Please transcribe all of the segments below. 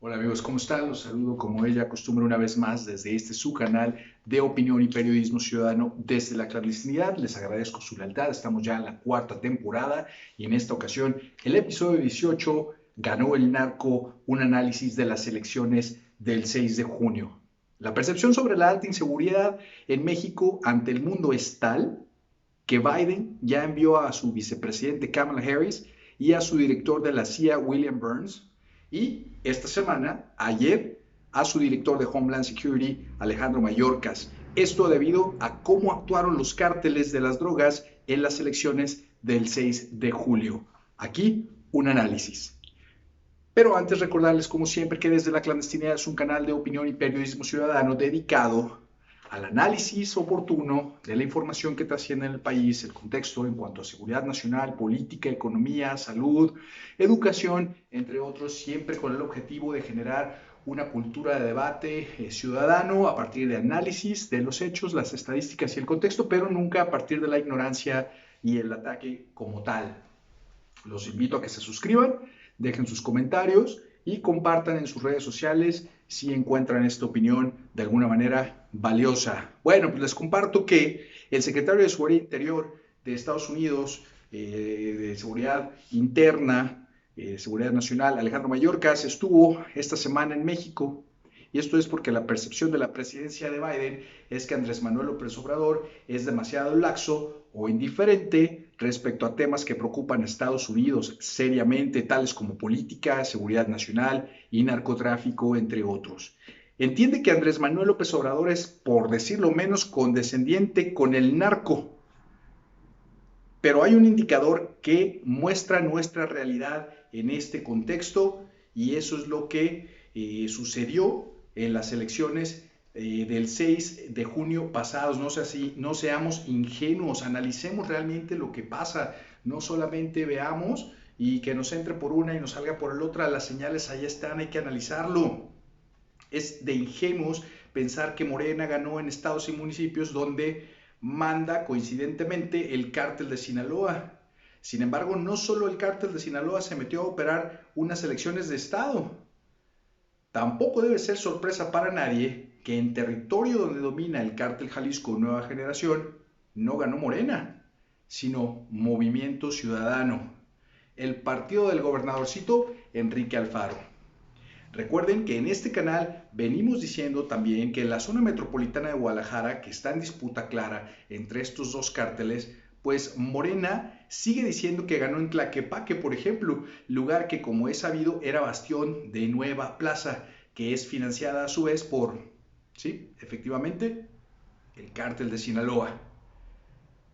Hola amigos, ¿cómo están? Los saludo como ella acostumbra una vez más desde este su canal de opinión y periodismo ciudadano desde la clandestinidad. Les agradezco su lealtad, estamos ya en la cuarta temporada y en esta ocasión el episodio 18 ganó el narco, un análisis de las elecciones del 6 de junio. La percepción sobre la alta inseguridad en México ante el mundo es tal que Biden ya envió a su vicepresidente Kamala Harris y a su director de la CIA, William Burns, y esta semana, ayer, a su director de Homeland Security, Alejandro Mayorkas. Esto debido a cómo actuaron los cárteles de las drogas en las elecciones del 6 de julio. Aquí, un análisis. Pero antes recordarles, como siempre, que Desde la Clandestinidad es un canal de opinión y periodismo ciudadano dedicado al análisis oportuno de la información que trasciende en el país, el contexto en cuanto a seguridad nacional, política, economía, salud, educación, entre otros, siempre con el objetivo de generar una cultura de debate ciudadano a partir de análisis de los hechos, las estadísticas y el contexto, pero nunca a partir de la ignorancia y el ataque como tal. Los invito a que se suscriban, dejen sus comentarios y compartan en sus redes sociales si encuentran esta opinión de alguna manera valiosa. Bueno, pues les comparto que el secretario de Seguridad Interior de Estados Unidos, de Seguridad Interna, Seguridad Nacional, Alejandro Mayorkas, estuvo esta semana en México. Y esto es porque la percepción de la presidencia de Biden es que Andrés Manuel López Obrador es demasiado laxo o indiferente respecto a temas que preocupan a Estados Unidos seriamente, tales como política, seguridad nacional y narcotráfico, entre otros. Entiende que Andrés Manuel López Obrador es, por decirlo menos, condescendiente con el narco, pero hay un indicador que muestra nuestra realidad en este contexto y eso es lo que sucedió en las elecciones del 6 de junio pasados. No seamos ingenuos, analicemos realmente lo que pasa, no solamente veamos y que nos entre por una y nos salga por la otra, las señales ahí están, hay que analizarlo. Es de ingenuos pensar que Morena ganó en estados y municipios donde manda coincidentemente el cártel de Sinaloa. Sin embargo, no solo el cártel de Sinaloa se metió a operar unas elecciones de estado, tampoco debe ser sorpresa para nadie que en territorio donde domina el cártel Jalisco Nueva Generación no ganó Morena, sino Movimiento Ciudadano, el partido del gobernadorcito Enrique Alfaro. Recuerden que en este canal venimos diciendo también que en la zona metropolitana de Guadalajara, que está en disputa clara entre estos dos cárteles, pues Morena sigue diciendo que ganó en Tlaquepaque, por ejemplo, lugar que como es sabido era bastión de Nueva Plaza, que es financiada a su vez por, sí, efectivamente, el cártel de Sinaloa.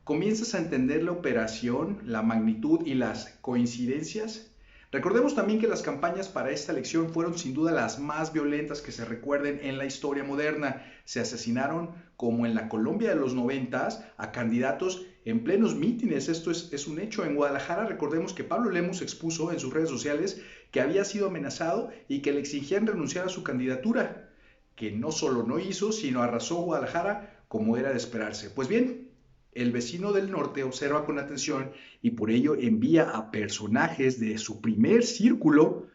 ¿Comienzas a entender la operación, la magnitud y las coincidencias? Recordemos también que las campañas para esta elección fueron sin duda las más violentas que se recuerden en la historia moderna. Se asesinaron, como en la Colombia de los 90, a candidatos en plenos mítines. Esto es un hecho. En Guadalajara, recordemos que Pablo Lemus expuso en sus redes sociales que había sido amenazado y que le exigían renunciar a su candidatura, que no solo no hizo, sino arrasó Guadalajara como era de esperarse. Pues bien, el vecino del norte observa con atención y por ello envía a personajes de su primer círculo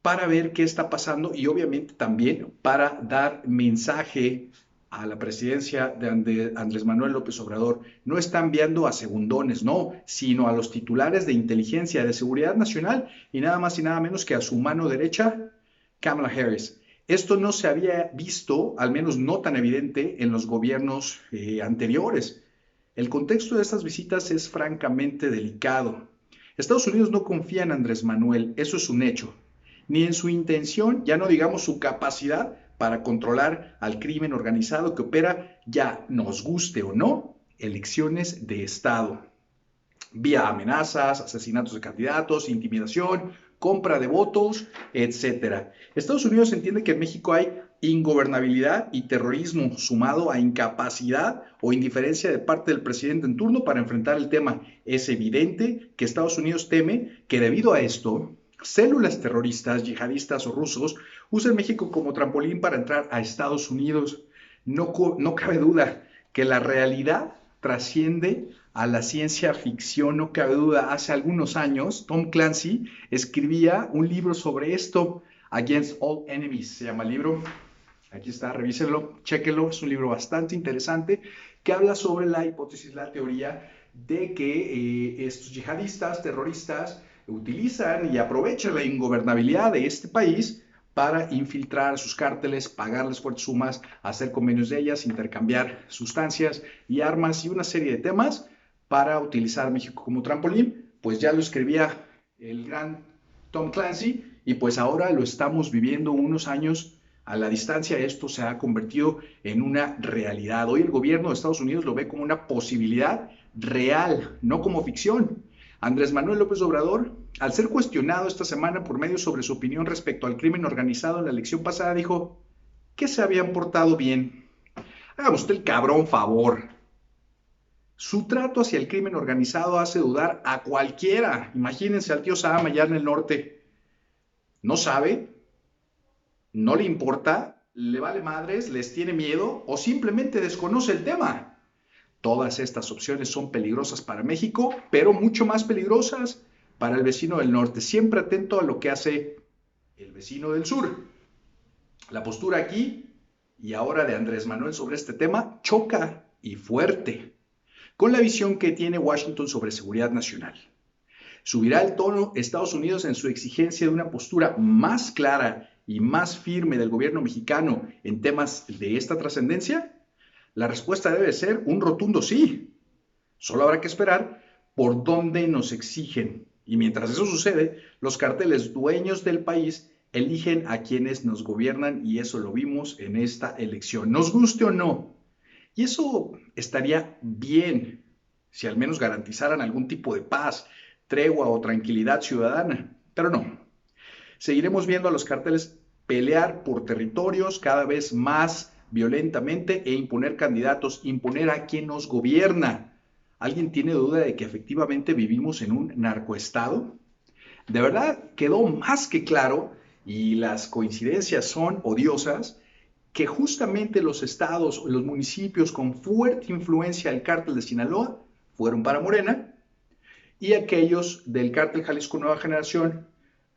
para ver qué está pasando y obviamente también para dar mensaje a la presidencia de Andrés Manuel López Obrador. No está enviando a segundones, no, sino a los titulares de inteligencia de seguridad nacional y nada más y nada menos que a su mano derecha, Kamala Harris. Esto no se había visto, al menos no tan evidente, en los gobiernos anteriores. El contexto de estas visitas es francamente delicado. Estados Unidos no confía en Andrés Manuel, eso es un hecho, ni en su intención, ya no digamos su capacidad para controlar al crimen organizado que opera, ya nos guste o no, elecciones de Estado vía amenazas, asesinatos de candidatos, intimidación, compra de votos, etcétera. Estados Unidos entiende que en México hay ingobernabilidad y terrorismo sumado a incapacidad o indiferencia de parte del presidente en turno para enfrentar el tema. Es evidente que Estados Unidos teme que debido a esto, células terroristas, yihadistas o rusos usen México como trampolín para entrar a Estados Unidos. No cabe duda que la realidad trasciende a la ciencia ficción, no cabe duda. Hace algunos años, Tom Clancy escribía un libro sobre esto. Against All Enemies se llama el libro. Aquí está, revísenlo, chéquenlo. Es un libro bastante interesante que habla sobre la hipótesis, la teoría de que estos yihadistas, terroristas, utilizan y aprovechan la ingobernabilidad de este país para infiltrar sus cárteles, pagarles fuertes sumas, hacer convenios de ellas, intercambiar sustancias y armas y una serie de temas para utilizar México como trampolín. Pues ya lo escribía el gran Tom Clancy y pues ahora lo estamos viviendo unos años a la distancia. Esto se ha convertido en una realidad. Hoy el gobierno de Estados Unidos lo ve como una posibilidad real, no como ficción. Andrés Manuel López Obrador, al ser cuestionado esta semana por medios sobre su opinión respecto al crimen organizado en la elección pasada, dijo que se habían portado bien. Haga usted el cabrón favor. Su trato hacia el crimen organizado hace dudar a cualquiera. Imagínense al tío Sam allá en el norte. ¿No sabe? ¿No le importa? ¿Le vale madres? ¿Les tiene miedo? ¿O simplemente desconoce el tema? Todas estas opciones son peligrosas para México, pero mucho más peligrosas para el vecino del norte. Siempre atento a lo que hace el vecino del sur. La postura aquí y ahora de Andrés Manuel sobre este tema choca y fuerte con la visión que tiene Washington sobre seguridad nacional. ¿Subirá el tono Estados Unidos en su exigencia de una postura más clara y más firme del gobierno mexicano en temas de esta trascendencia? La respuesta debe ser un rotundo sí. Solo habrá que esperar por dónde nos exigen. Y mientras eso sucede, los carteles dueños del país eligen a quienes nos gobiernan y eso lo vimos en esta elección, nos guste o no. Y eso estaría bien si al menos garantizaran algún tipo de paz, tregua o tranquilidad ciudadana, pero no. Seguiremos viendo a los carteles pelear por territorios cada vez más violentamente e imponer candidatos, imponer a quien nos gobierna. ¿Alguien tiene duda de que efectivamente vivimos en un narcoestado? De verdad quedó más que claro, y las coincidencias son odiosas, que justamente los estados, los municipios con fuerte influencia del cártel de Sinaloa fueron para Morena y aquellos del cártel Jalisco Nueva Generación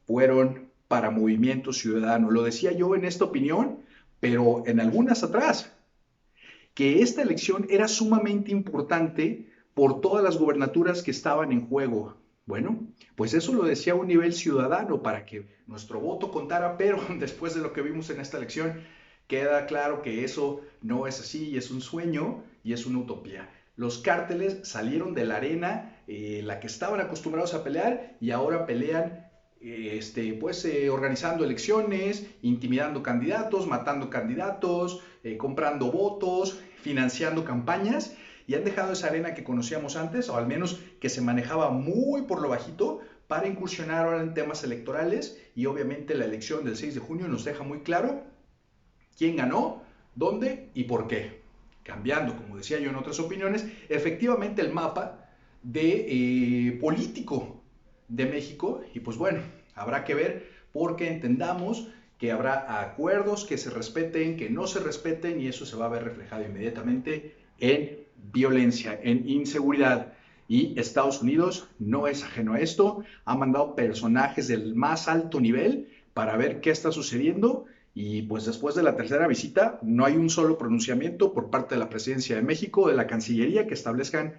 fueron para Movimiento Ciudadano. Lo decía yo en esta opinión, pero en algunas atrás, que esta elección era sumamente importante por todas las gubernaturas que estaban en juego. Bueno, pues eso lo decía a un nivel ciudadano para que nuestro voto contara, pero después de lo que vimos en esta elección, queda claro que eso no es así y es un sueño y es una utopía. Los cárteles salieron de la arena, la que estaban acostumbrados a pelear, y ahora pelean organizando elecciones, intimidando candidatos, matando candidatos, comprando votos, financiando campañas, y han dejado esa arena que conocíamos antes, o al menos que se manejaba muy por lo bajito, para incursionar ahora en temas electorales. Y obviamente la elección del 6 de junio nos deja muy claro quién ganó, dónde y por qué. Cambiando, como decía yo en otras opiniones, efectivamente el mapa de político de México. Y pues bueno, habrá que ver, porque entendamos que habrá acuerdos que se respeten, que no se respeten, y eso se va a ver reflejado inmediatamente en violencia, en inseguridad. Y Estados Unidos no es ajeno a esto, ha mandado personajes del más alto nivel para ver qué está sucediendo. Y pues después de la tercera visita no hay un solo pronunciamiento por parte de la Presidencia de México, de la Cancillería, que establezcan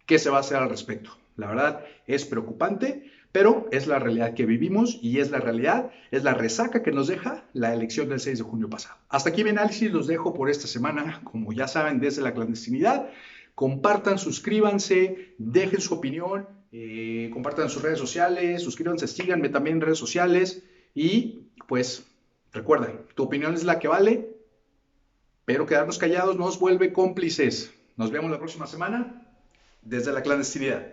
qué se va a hacer al respecto. La verdad es preocupante, pero es la realidad que vivimos y es la realidad, es la resaca que nos deja la elección del 6 de junio pasado. Hasta aquí mi análisis, los dejo por esta semana, como ya saben, desde la clandestinidad. Compartan, suscríbanse, dejen su opinión, compartan en sus redes sociales, suscríbanse, síganme también en redes sociales y pues recuerden, tu opinión es la que vale, pero quedarnos callados nos vuelve cómplices. Nos vemos la próxima semana desde la clandestinidad.